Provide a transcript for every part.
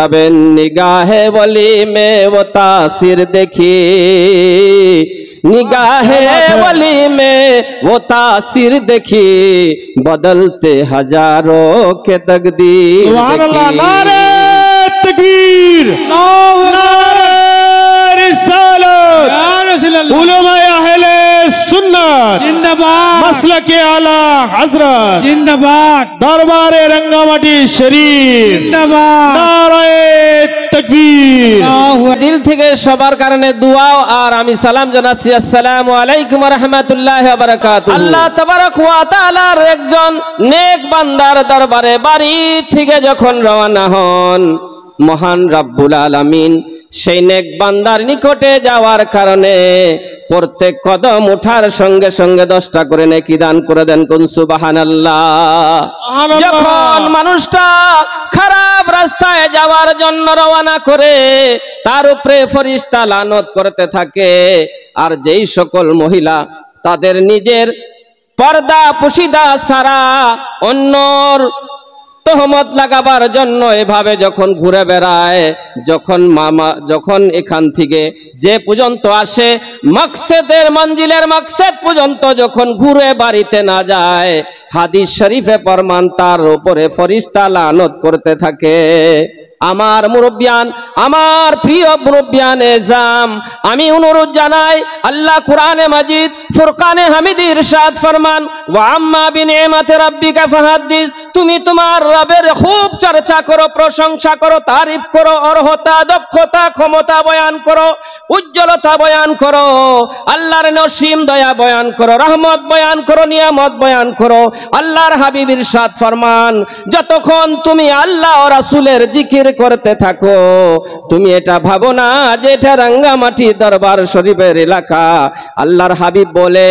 যাবেন নিগাহে वली में वो तासीर देखी निगाहे वली में वो तासीर देखी बदलते हजारों के तकदीर सुभान अल्लाह नारे तकबीर नारे रिसालत उलमा अहले सुन्नत जिंदाबाद मसलके आला हजरत जिंदाबाद दरबारे रंगामाटी शरीफ जिंदाबाद नारे तकबीर दिल থেকে সবার কারণে দোয়া আর আমি সালাম জানাচ্ছি আসসালামু আলাইকুম ওয়া রাহমাতুল্লাহি ওয়া বারাকাতুহু আল্লাহ তাবারক ওয়া তাআলার একজন নেক বান্দার দরবারে বাড়ি থেকে যখন রওনা হন মহান রব্বুল আলামিন সেই নেক বান্দার নিকটে যাওয়ার কারণে প্রত্যেক কদম ওঠার সঙ্গে সঙ্গে 10টা করে নেকি দান করে দেন কোন সুবহানাল্লাহ যখন মানুষটা খারাপ রাস্তায় যাওয়ার জন্য রওনা করে তার উপরে ফেরেশতা লানত করতে থাকে আর যেই সকল মহিলা তাদের নিজের পর্দা পুশিদা ছাড়া অন্যর তহমত লাগাবার জন্য এভাবে যখন ঘুরে বেড়ায় যখন এখান থেকে যে পর্যন্ত আসে মাকসেদের মঞ্জিলের মাকসেদ পর্যন্ত যখন ঘুরে বাড়িতে না যায় হাদিস শরীফে প্রমাণ তার উপরে ফেরেশতা লানত করতে থাকে আমার মুরব্বিয়ান আমার প্রিয় মুরব্বিয়ান এজাম আমি অনুরোধ জানাই আল্লাহ কোরআনে মাজিদ ফুরকানে হামিদ ইরশাদ ফরমান ওয়া আম্মা বিনিমাতি রাব্বিকা ফাহাদ্দিস তুমি তোমার রবের খুব চর্চা করো প্রশংসা করো তারিফ করো অর্হতা দক্ষতা ক্ষমতা বয়ান করো উজ্জ্বলতা বয়ান করো আল্লাহর নসীম দয়া বয়ান করো রহমত বয়ান করো নিয়ামত বয়ান করো আল্লাহর হাবিব ইরশাদ ফরমান যতক্ষণ তুমি আল্লাহ ও রাসূলের জিকির করতে থাকো তুমি এটা ভাবো না যে এটা রাঙ্গামাটি দরবার শরীফের এলাকা আল্লাহর হাবিব বলে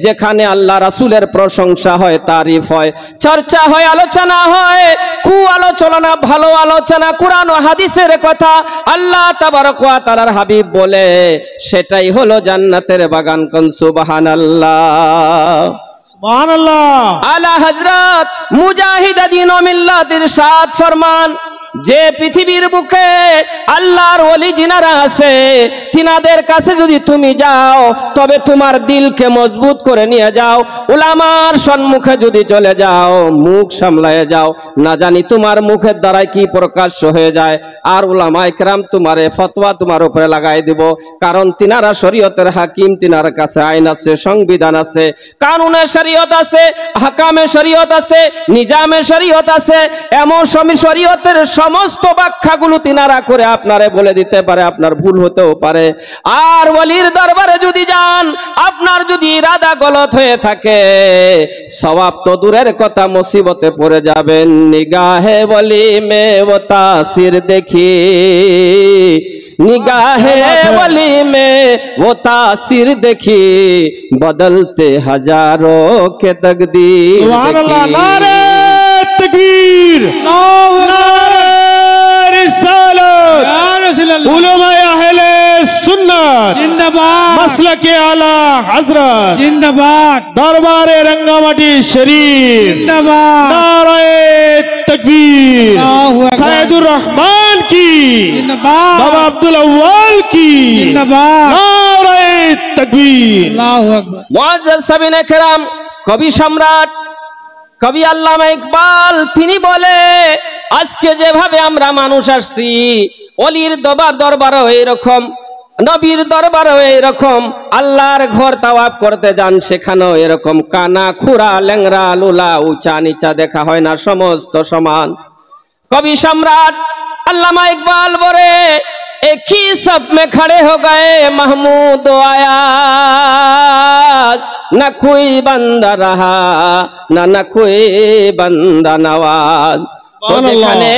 যেখানে আল্লাহ রাসূলের প্রশংসা হয় তারিফ হয় চর্চা হয় আলোচনা হয় কু আলোচনা ভালো আলোচনা কুরআন ও হাদিসের কথা আল্লাহ তাবারক ওয়া তাআলার হাবিব বলে সেটাই হলো জান্নাতের বাগান কোন সুবহানাল্লাহ সুবহানাল্লাহ আলা হযরত মুজাহিদ দ্বীন ও মিল্লাত ইরশাদ ফরমান যে পৃথিবীর বুকে আল্লাহর ওলি জিনারা আছে তিনাদের কাছে যদি তুমি যাও তবে তোমার দিলকে মজবুত করে নিয়ে যাও উলামার সম্মুখে যদি চলে যাও মুখ সামলায়ে যাও না জানি তোমার মুখের দ্বারা কি প্রকাশ্য হয়ে যায় আর উলামায়ে কেরাম তোমারে ফতোয়া তোমার উপরে লাগাই দিব কারণ তিনারা শরীয়তের হাকিম তিনার কাছে আইন আছে সংবিধান আছে কানুনে শরীয়ত আছে হাকামে শরীয়ত আছে নিজামে শরীয়ত আছে এমন শরীয়তের সমস্ত ব্যাখ্যাগুলো তিনারা করে আপনারে বলে দিতে পারে আপনার ভুল হতেও পারে আর ওলির দরবারে যদি যান আপনার যদি ইরাদা গলত হয়ে থাকে সওয়াব তো দূরের কথা মুসিবতে পড়ে যাবেন নিগাহে ওলি মে वो तासीर देखी निगाहे वली में वो तासीर देखी बदलते हजारों के तकदीर सुभान अल्लाह नारे तकबीर नारे रिसालत उलमा अहले सुन्नत जिंदाबाद मसलके आला हजरत जिंदाबाद दरबारे रंगामाटी शरीफ जिंदाबाद नारे तकबीर सैयदुर रहमान की जिंदाबाद बाबा अब्दुल अव्वल की जिंदाबाद नारे तकबीर अल्लाहु अकबर मुअज्जज साबिने केराम कवि सम्राट कवि আল্লামা ইকবাল তিনি বলে আজকে যেভাবে আমরা মানুষ আসছি ওলির দরবারও এরকম নবীর দরবারও এরকম আল্লাহর ঘর তাওয়াফ করতে যান সেখানেও এরকম কানা খুরা ল্যাংড়া লুলা উঁচা নিচা দেখা হয় না সমস্ত সমান कवि सम्राट अल्लामा इकबाल बोले एक ही सब में खड़े हो गए महमूद आया न कोई बंदा रहा न कोई बंदा नवाज এখানে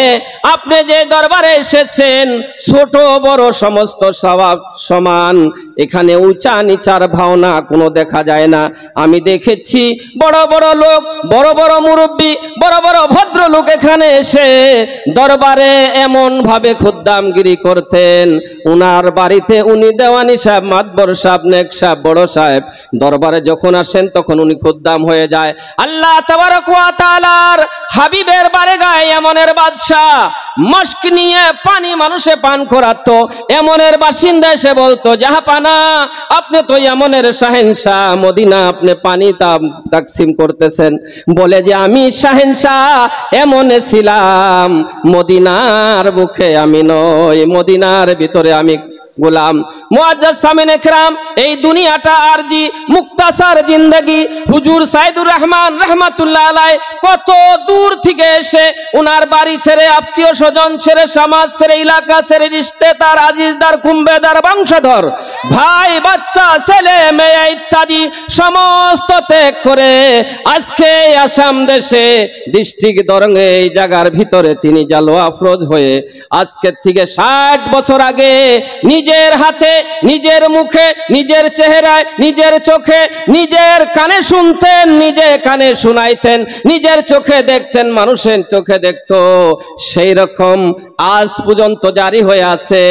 আপনি যে দরবারে এসেছেন ছোট বড় সমস্ত সওয়াব সমান এখানে উঁচা নিচার ভাওনা কোনো দেখা যায় না আমি দেখেছি বড় বড় লোক বড় বড় মুরব্বি বড় বড় ভদ্রলোক এখানে এসে দরবারে এমন ভাবে খুদ্দামগিরি করতেন উনার বাড়িতে উনি দেওয়ানি সাহেব মাতবর সাহেব নেক সাহেব বড় সাহেব দরবারে যখন আসেন তখন উনি খুদ্দাম হয়ে যায় আল্লাহ তাবারক ওয়া তাআলার হাবিবের বারে গায় এমনের বাদশাহ মস্ক নিয়ে পানি মানুষে পান করাতো। এমনের বাসিন্দা এসে বলতো, জাহাপানা আপনি তো এমনের শাহেনশাহ, মদিনা আপনি পানি তাকসিম করতেছেন। বলে যে আমি শাহেনশাহ এমনে ছিলাম, মদিনার বুকে আমি নই, মদিনার ভিতরে আমি গোলাম। মুআজ্জাজ সামিন ইকরাম, এই দুনিয়াটা আরজি মুক্তাসার জিন্দেগি। হুজুর সাইদুর রহমান রহমাতুল্লাহ আলাইহি কত দূর থেকে এসে উনার বাড়ি ছেড়ে, আত্মীয় স্বজন ছেড়ে, সমাজ ছেড়ে, এলাকা ছেড়ে, রিশতেদার, আজিজদার, কুম্বেদার, বংশধর, ভাই বাচ্চা, ছেলে মেয়ে ইত্যাদি সমস্ত ত্যাগ করে আজকে আসাম দেশে ডিস্ট্রিক্ট দরঙ্গে এই জায়গার ভিতরে তিনি জালোয়া আফরোজ হয়ে আজকের থেকে 60 বছর আগে নিজের হাতে, নিজের মুখে, নিজের চেহারায়, নিজের চোখে, নিজের কানে শুনতেন, নিজে কানে শুনাইতেন, নিজের চোখে দেখতেন, মানুষের চোখে দেখতো, সেই রকম আজ পর্যন্ত জারি হয়ে আছে।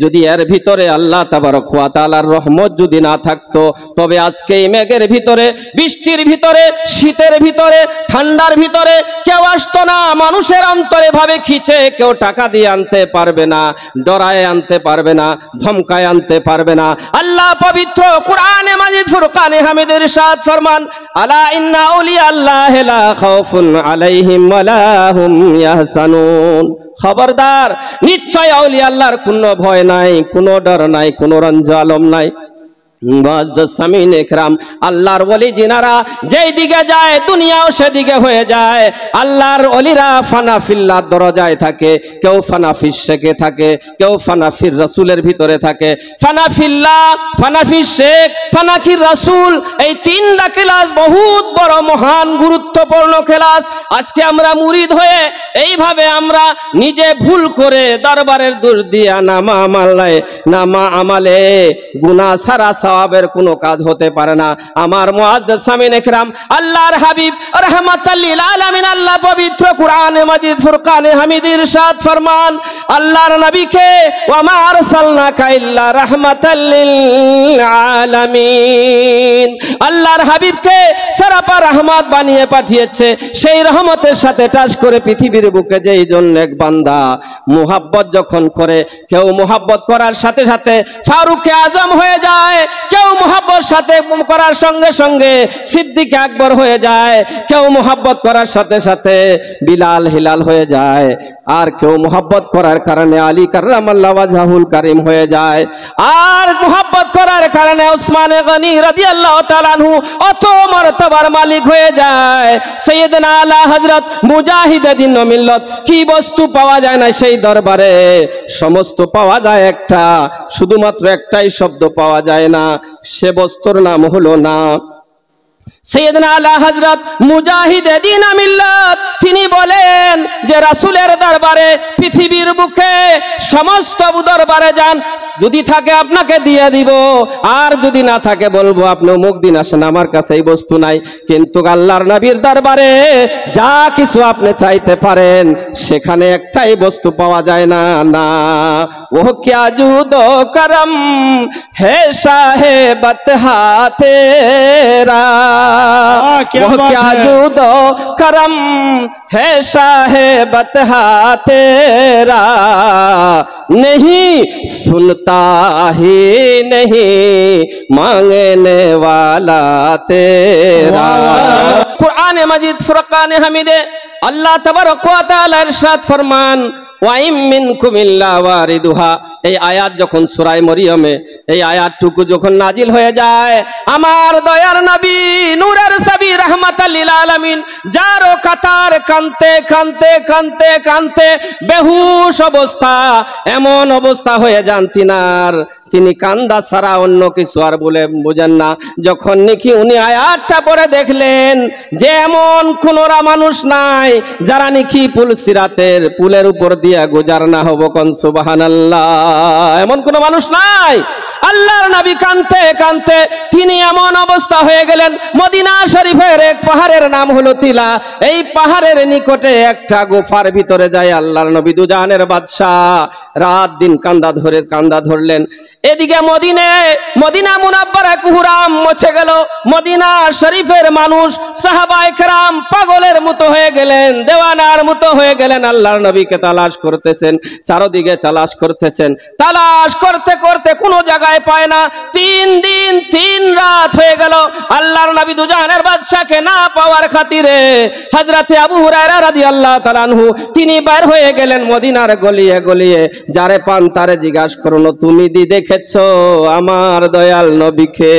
যদি এর ভিতরে আল্লাহ তাবারক ওয়া তাআলার রহমত যদি না থাকতো, তবে আজকে এই মেঘের ভিতরে, বৃষ্টির ভিতরে, শীতের ভিতরে, ঠান্ডার ভিতরে কেউ আসতো না। মানুষের অন্তরে ভাবে খিচে কেউ টাকা দিয়ে আনতে পারবে না, ডরায় আনতে পারবে না, ধমকায় আনতে পারবে না। আল্লাহ পবিত্র কুরআনে মাজিদ ফুরকানে হামিদের ইরশাদ ফরমান, আলা ইন্না আউলিয়া আল্লাহ লা খাউফুন আলাইহিম ওয়া লা হুম ইয়াহসানুন। খবরদার, নিশ্চয় আউলিয়া আল্লাহর কোনো ভয় নাই, কোনো ডর নাই, কোনো রঞ্জালম নাই। মুআজ্জাজ সামিন ইকরাম, আল্লাহর ওলি জিনারা যেই দিকে যায় দুনিয়াও সেদিকে হয়ে যায়। আল্লাহর ওলিরা ফানাফিল্লাহ দরজায় থাকে, কেউ ফানাফির শেখে থাকে, কেউ ফানাফির রাসূলের ভিতরে থাকে। ফানাফিল্লাহ, ফানাফির শেখ, ফানাফির রাসূল, এই তিনটা ক্লাস বহুত বড় মহান গুরুত্বপূর্ণ ক্লাস। আজকে আমরা মুরিদ হয়ে এইভাবে আমরা নিজে ভুল করে দরবারের দূর দিয়া নামা আমালে গুনাহ ছাড়া সওয়াবের কোনো কাজ হতে পারে না। আমার মুআজ্জাজ সামিন ইকরাম, আল্লাহর হাবিব রাহমাতাল লিল আলামিন, আল্লাহ পবিত্র কুরআনে মাজিদ ফুরকানে হামিদ ইরশাদ ফরমান, আল্লাহর নবীকে ওয়া মা আরসালনাকা ইল্লা রাহমাতাল লিল আলামিন, আল্লাহর হাবিবকে সারাপা রহমত বানিয়ে পাঠিয়েছে। সেই রহমতের সাথে টাচ করে পৃথিবীর বুকে যেই জন্য এক বান্দা মুহাব্বত যখন করে, কেউ মুহাব্বত করার সাথে সাথে ফারুকে আজম হয়ে যায়, কেউ মুহাব্বত সাথে করার সঙ্গে সঙ্গে সিদ্দিক আকবর হয়ে যায়, কেউ মুহাব্বত করার সাথে সাথে বিলাল হিলাল হয়ে যায়, আর কেউ মুহাব্বত করার কারণে আলী কাররামাল্লাহু ওয়াজহুল কারীম হয়ে যায়, আর মুহাব্বত করার কারণে উসমান গনি রাদিয়াল্লাহু তাআলা আনহু অত মর্তবার মালিক হয়ে যায়। সাইয়েদনা আলা হযরত মুজাহিদে দ্বীন ও মিল্লাত, কি বস্তু পাওয়া যায় না সেই দরবারে? সমস্ত পাওয়া যায় একটা, শুধুমাত্র একটাই শব্দ পাওয়া যায় না, সে বস্তুর নাম হলো না। সাইয়েদনা আলা হযরত মুজাহিদে দ্বীন ও মিল্লাত তিনি বলেন যে রাসূলের দরবারে, পৃথিবীর বুকে সমস্ত দরবারে যান, যদি থাকে আপনাকে দিয়ে দিব, আর যদি না থাকে বলবো আপনি অমুক দিন আসেন, আমার কাছে এই বস্তু নাই। কিন্তু আল্লাহর নবীর দরবারে যা কিছু আপনি চাইতে পারেন, সেখানে একটাই বস্তু পাওয়া যায় না। না ও ক্যা জুদো করম হে সাহেবত হাতেরা, वो क्या जुदो करम है साहेबत तेरा, नहीं सुनता ही नहीं मांगने वाला तेरा। कुरान मजीद फुरकान हमीदे अल्लाह तबारक व तआला इरशाद फरमान, ওয়াইম মিনকুম ইল্লা ওয়ারিদুহা, এই আয়াত যখন সূরা মরিয়মে এই আয়াতটুকু যখন নাজিল হয়ে যায়, আমার দয়ার নবী নূরের সাবি রাহমাতাল লিল আলামিন যারো কাতার কানতে কানতে কানতে কানতে বেহুশ অবস্থা, এমন অবস্থা হয়ে যান তিনার, তিনি কান্দা ছাড়া অন্য কিছু আর বলে বোঝেন না। যখন নাকি উনি আয়াতটা পড়ে দেখলেন যে এমন কোনরা মানুষ নাই যারা নাকি পুলের উপর দিয়া গুজার না হবো, কোন সুবহানাল্লাহ, এমন কোন মানুষ নাই। আল্লাহর নবী কাঁদতে কাঁদতে তিনি এমন অবস্থা হয়ে গেলেন, মদিনা শরীফের এক পাহাড়ের নাম হলো তিলা, এই পাহাড়ের নিকটে একটা গুফার ভিতরে যায় আল্লাহর নবী দুজাহানের বাদশাহ রাত দিন কান্দা ধরলেন। এদিকে মদিনা মুনাব্বারা কুহুরাম মুছে গেল, মদিনা শরীফের মানুষ সাহাবায়ে কেরাম পাগলের মতো হয়ে গেলেন, দেওয়ানার মতো হয়ে গেলেন, আল্লাহর নবীকে তালাশ করতেছেন, চারদিকে তালাশ করতেছেন, তালাশ করতে করতে কোনো জায়গায় পায় না। 3 দিন 3 রাত হয়ে গেল, আল্লাহর নবী দুজাহানের বাদশাকে না পাওয়ার খাতিরে হযরতে আবু হুরায়রা রাদিয়াল্লাহু তাআলা আনহু তিনি বের হয়ে গেলেন মদিনার গলিয়ে গলিয়ে, যারে পান তারে জিজ্ঞাসা করুন, তুমি দেখেছো আমার দয়াল নবীকে?